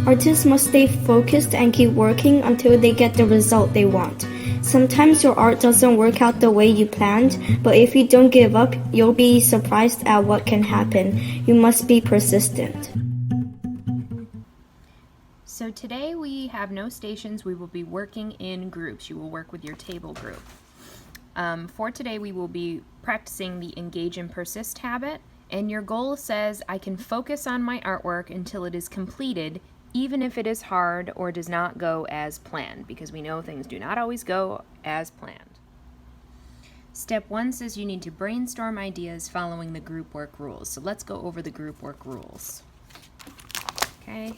Artists must stay focused and keep working until they get the result they want. Sometimes your art doesn't work out the way you planned, but if you don't give up, you'll be surprised at what can happen. You must be persistent. So today we have no stations. We will be working in groups. You will work with your table group. For today we will be practicing the Engage and Persist habit, and your goal says, I can focus on my artwork until it is completed, even if it is hard or does not go as planned, because we know things do not always go as planned. Step 1 says you need to brainstorm ideas following the group work rules. So let's go over the group work rules. Okay.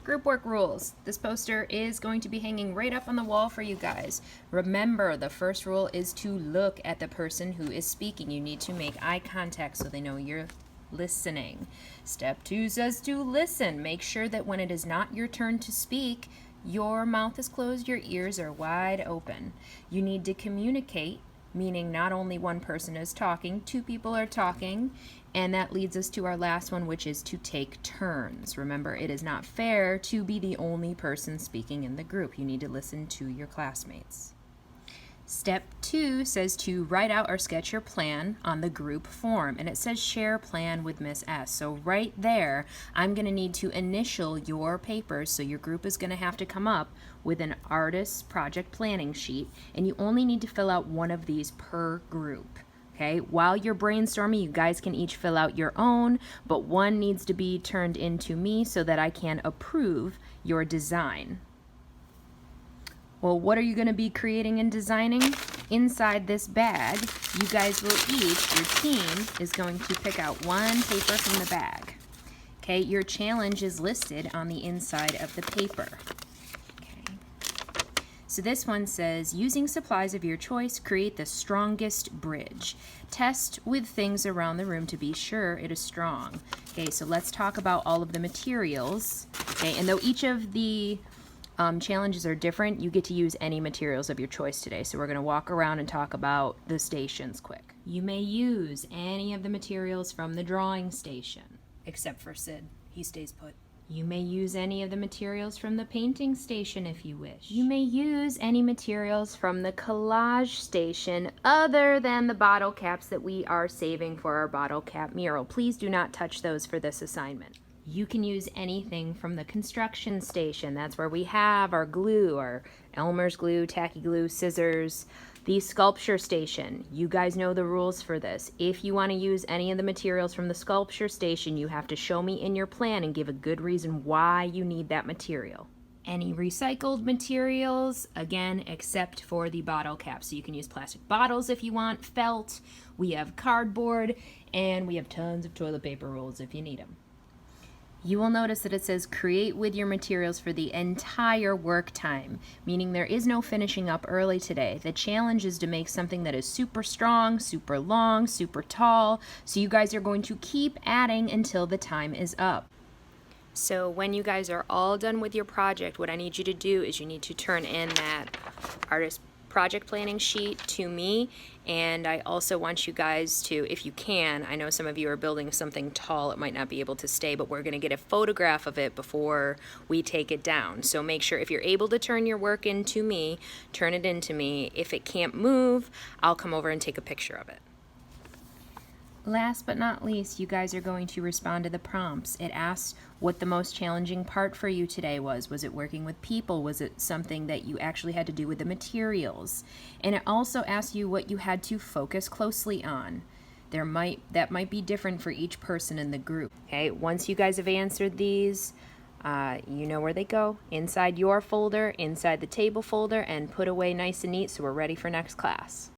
Group work rules. This poster is going to be hanging right up on the wall for you guys. Remember, the first rule is to look at the person who is speaking. You need to make eye contact so they know you're listening. Step 2 says to listen. Make sure that when it is not your turn to speak, your mouth is closed, your ears are wide open. You need to communicate, meaning not only one person is talking, two people are talking. And that leads us to our last one, which is to take turns. Remember, it is not fair to be the only person speaking in the group. You need to listen to your classmates. Step 2 says to write out or sketch your plan on the group form, and it says share plan with Miss S. So right there, I'm going to need to initial your papers, so your group is going to have to come up with an artist's project planning sheet, and you only need to fill out one of these per group. Okay, while you're brainstorming, you guys can each fill out your own, but one needs to be turned in to me so that I can approve your design. Well, what are you going to be creating and designing? Inside this bag, you guys will each, your team, is going to pick out one paper from the bag. Okay, your challenge is listed on the inside of the paper. So this one says, using supplies of your choice, create the strongest bridge. Test with things around the room to be sure it is strong. Okay, so let's talk about all of the materials. Okay, and though each of the challenges are different, you get to use any materials of your choice today. So we're going to walk around and talk about the stations quick. You may use any of the materials from the drawing station, except for Sid. He stays put. You may use any of the materials from the painting station if you wish. You may use any materials from the collage station other than the bottle caps that we are saving for our bottle cap mural. Please do not touch those for this assignment. You can use anything from the construction station. That's where we have our glue, our Elmer's glue, tacky glue, scissors. The sculpture station, you guys know the rules for this. If you want to use any of the materials from the sculpture station, you have to show me in your plan and give a good reason why you need that material. Any recycled materials, again, except for the bottle caps. So you can use plastic bottles if you want, felt, we have cardboard, and we have tons of toilet paper rolls if you need them. You will notice that it says create with your materials for the entire work time, meaning there is no finishing up early today. The challenge is to make something that is super strong, super long, super tall, so you guys are going to keep adding until the time is up. So when you guys are all done with your project, what I need you to do is you need to turn in that artist project planning sheet to me, and I also want you guys to, if you can, I know some of you are building something tall, it might not be able to stay, but we're going to get a photograph of it before we take it down. So make sure if you're able to turn your work in to me, turn it in to me. If it can't move, I'll come over and take a picture of it. Last but not least, you guys are going to respond to the prompts. It asks what the most challenging part for you today was. Was it working with people? Was it something that you actually had to do with the materials? And it also asks you what you had to focus closely on. That might be different for each person in the group. Okay, once you guys have answered these, you know where they go. Inside your folder, inside the table folder, and put away nice and neat so we're ready for next class.